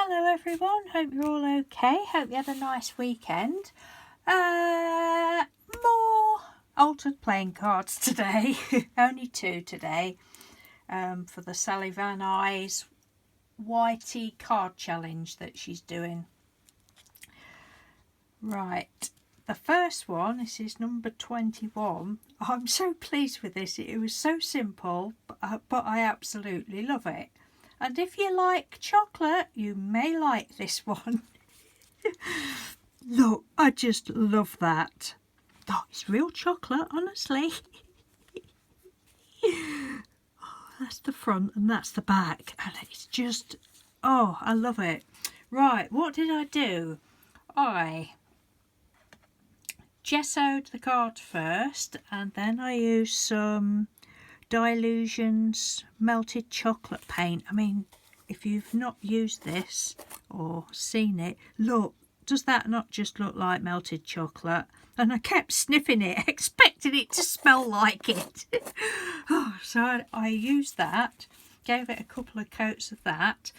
Hello everyone, hope you're all okay, hope you had a nice weekend. More altered playing cards today, only 2 today, for the Sally Van Eyes YT card challenge that she's doing. Right, the first one, this is number 21. I'm so pleased with this, it was so simple, but I absolutely love it. And if you like chocolate, you may like this one. Look, I just love that. Oh, it's real chocolate, honestly. Oh, that's the front and that's the back. And it's just, oh, I love it. Right, what did I do? I gessoed the card first and then I used some Dilutions melted chocolate paint. I mean, if you've not used this or seen it, look, does that not just look like melted chocolate? And I kept sniffing it, expecting it to smell like it. Oh, so I used that, gave it a couple of coats of that.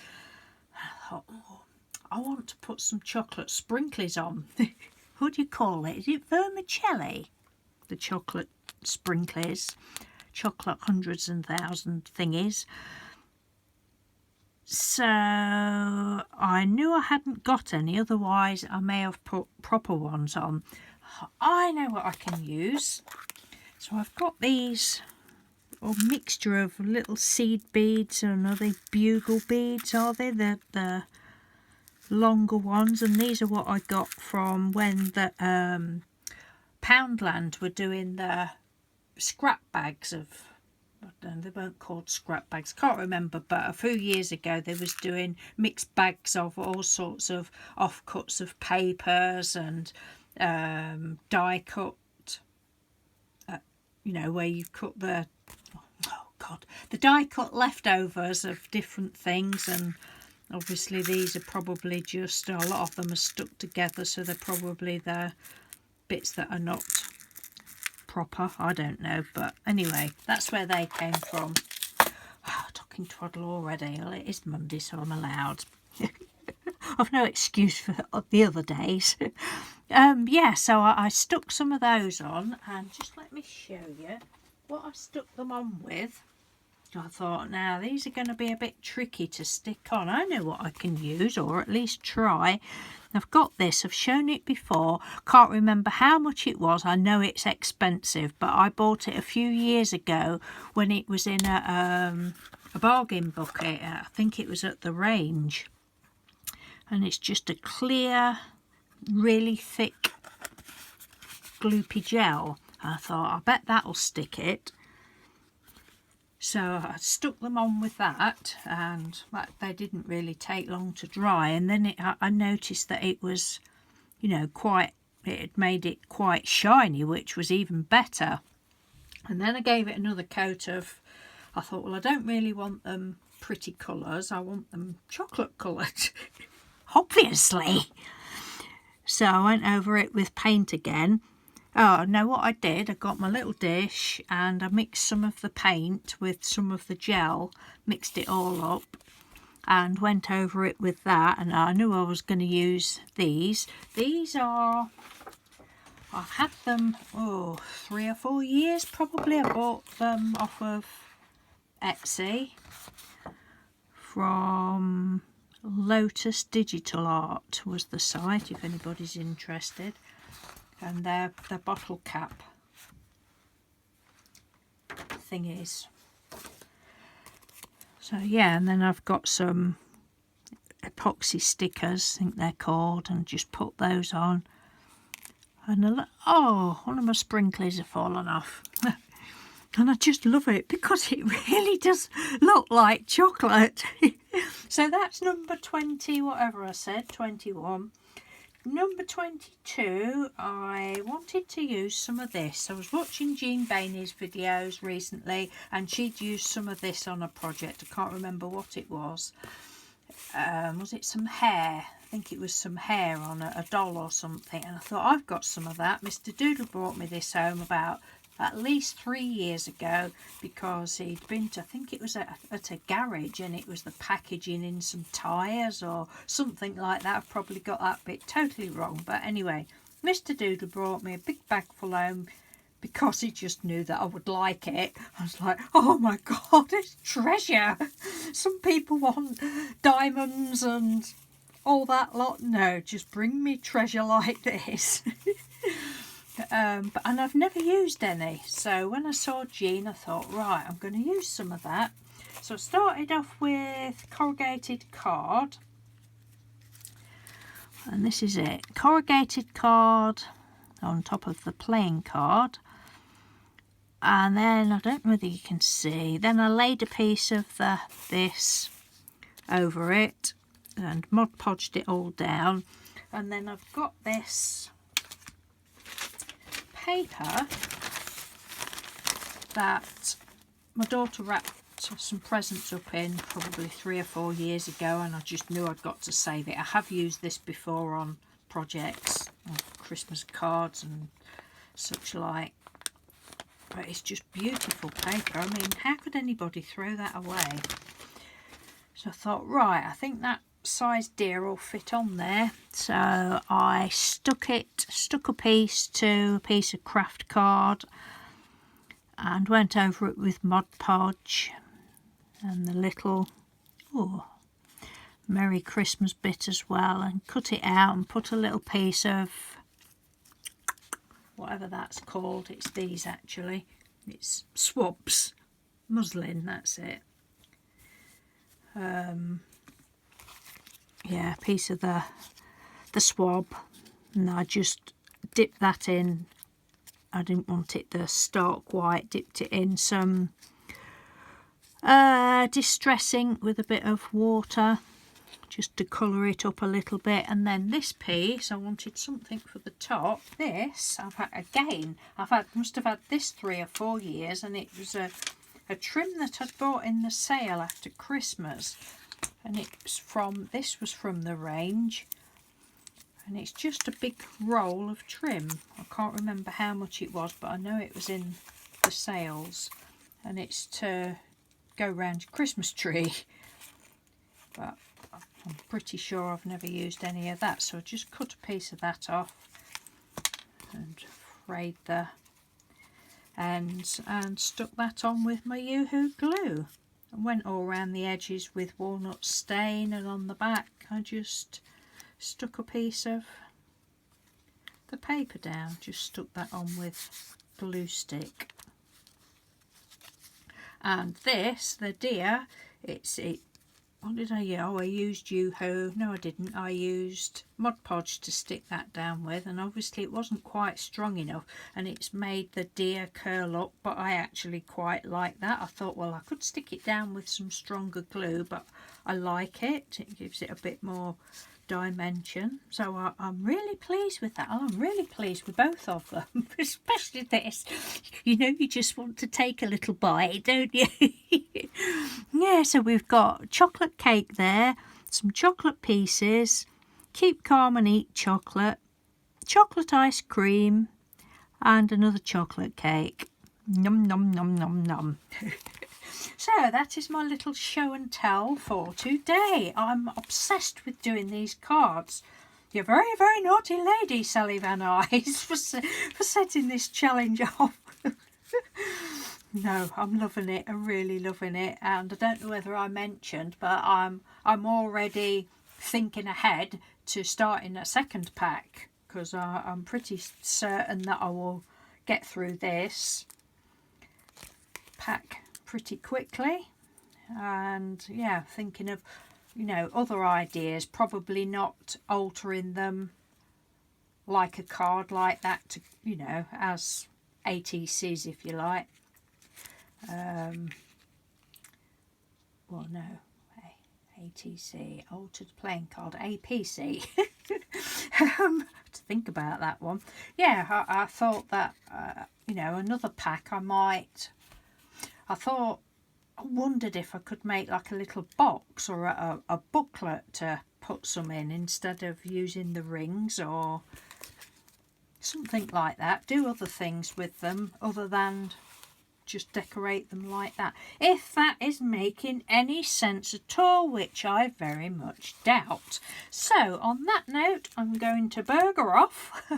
I thought, oh, I want to put some chocolate sprinkles on. What do you call it? Is it vermicelli? The chocolate sprinkles. Chocolate hundreds and thousand thingies. So I knew I hadn't got any, otherwise I may have put proper ones on. I know what I can use. So I've got these, a mixture of little seed beads, and are they bugle beads, are they? The longer ones, and these are what I got from when the Poundland were doing the scrap bags of, they weren't called scrap bags, can't remember, but a few years ago they was doing mixed bags of all sorts of offcuts of papers and die cut, you know, where you cut the, oh god, the die cut leftovers of different things. And obviously these are probably just, a lot of them are stuck together, so they're probably the bits that are not proper, I don't know, but anyway, that's where they came from. Oh, talking twaddle already. Well, it is Monday, so I'm allowed. I've no excuse for the other days. Yeah, so I stuck some of those on, and just let me show you what I stuck them on with. I thought, now these are going to be a bit tricky to stick on. I know what I can use, or at least try. I've got this, I've shown it before, can't remember how much it was. I know it's expensive, but I bought it a few years ago when it was in a bargain bucket. I think it was at the Range, and it's just a clear, really thick gloopy gel. I thought, I bet that'll stick it. So I stuck them on with that, and they didn't really take long to dry. And then I noticed that it was, you know, it had made it quite shiny, which was even better. And then I gave it another coat of, I thought, well, I don't really want them pretty colours, I want them chocolate coloured, obviously. So I went over it with paint again. Oh, no, what I did, I got my little dish and I mixed some of the paint with some of the gel, mixed it all up and went over it with that. And I knew I was going to use these. These are, I've had them, 3 or 4 years probably. I bought them off of Etsy from Lotus Digital Art was the site, if anybody's interested. And their bottle cap thingies. So yeah, and then I've got some epoxy stickers, I think they're called, and just put those on. And one of my sprinklers have fallen off. And I just love it because it really does look like chocolate. So that's number 20, whatever I said, 21. Number 22, I wanted to use some of this. I was watching Jean Bainey's videos recently, and she'd used some of this on a project. I can't remember what it was. Was it some hair? I think it was some hair on a doll or something. And I thought, I've got some of that. Mr. Doodle brought me this home about at least 3 years ago, because he'd been to, I think it was at a garage, and it was the packaging in some tyres or something like that. I've probably got that bit totally wrong, but anyway, Mr. Doodle brought me a big bag full home because he just knew that I would like it. I was like, oh my God, it's treasure. Some people want diamonds and all that lot. No, just bring me treasure like this. And I've never used any. So when I saw Jean, I thought, right, I'm going to use some of that. So I started off with corrugated card. And this is it. Corrugated card on top of the plain card. And then, I don't know whether you can see, then I laid a piece of this over it and Mod Podged it all down. And then I've got this paper that my daughter wrapped some presents up in probably 3 or 4 years ago, and I just knew I'd got to save it. I have used this before on projects, on Christmas cards and such like. But it's just beautiful paper. I mean, how could anybody throw that away? So I thought, right, I think that size deer will fit on there. So I stuck a piece to a piece of craft card and went over it with Mod Podge and the little Merry Christmas bit as well, and cut it out and put a little piece of whatever that's called. It's these actually. It's swabs, muslin, that's it. Yeah, a piece of the swab, and I just dipped that in. I didn't want it the stark white, dipped it in some distress ink with a bit of water just to colour it up a little bit. And then this piece, I wanted something for the top. This must have had this 3 or 4 years, and it was a trim that I'd bought in the sale after Christmas, and this was from the range, and it's just a big roll of trim. I can't remember how much it was, but I know it was in the sales, and it's to go round your Christmas tree. But I'm pretty sure I've never used any of that, so I just cut a piece of that off and frayed the ends and stuck that on with my Yoo-Hoo glue, and went all around the edges with walnut stain, and on the back I just stuck a piece of the paper down, just stuck that on with glue stick. And this, the deer, what did I use? Oh, I used Yoo-Hoo. No, I didn't. I used Mod Podge to stick that down with, and obviously it wasn't quite strong enough, and it's made the deer curl up, but I actually quite like that. I thought, well, I could stick it down with some stronger glue, but I like it. It gives it a bit more dimension. So I'm really pleased with that. I'm really pleased with both of them, especially this. You know, you just want to take a little bite, don't you? Yeah, so we've got chocolate cake there, some chocolate pieces, keep calm and eat chocolate, chocolate ice cream, and another chocolate cake. Num num num num num. So that is my little show and tell for today. I'm obsessed with doing these cards. You're very, very naughty lady, Sally Van Eyes, for setting this challenge off. No, I'm loving it. I'm really loving it. And I don't know whether I mentioned, but I'm already thinking ahead to starting a second pack, because I'm pretty certain that I will get through this pack pretty quickly. And yeah, thinking of, you know, other ideas, probably not altering them like a card like that to, you know, as atcs, if you like. Well, no, ATC, altered playing card, APC. To think about that one. Yeah, I thought that, you know, another pack I wondered if I could make like a little box or a booklet to put some in instead of using the rings, or something like that. Do other things with them other than just decorate them like that, if that is making any sense at all, which I very much doubt. So on that note, I'm going to burger off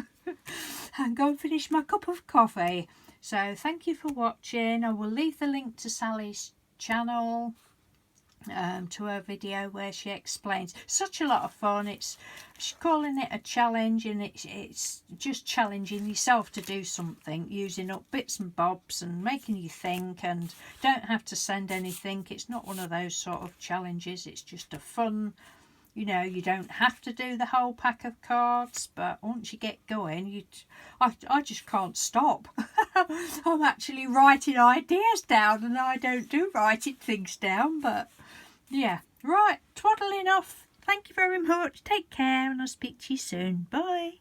and go and finish my cup of coffee. So thank you for watching. I will leave the link to Sally's channel, to her video where she explains. Such a lot of fun. She's calling it a challenge, and it's just challenging yourself to do something, using up bits and bobs and making you think, and don't have to send anything. It's not one of those sort of challenges. It's just a fun, you know, you don't have to do the whole pack of cards, but once you get going, I just can't stop. I'm actually writing ideas down, and I don't do writing things down, but yeah. Right, twaddling off. Thank you very much. Take care, and I'll speak to you soon. Bye.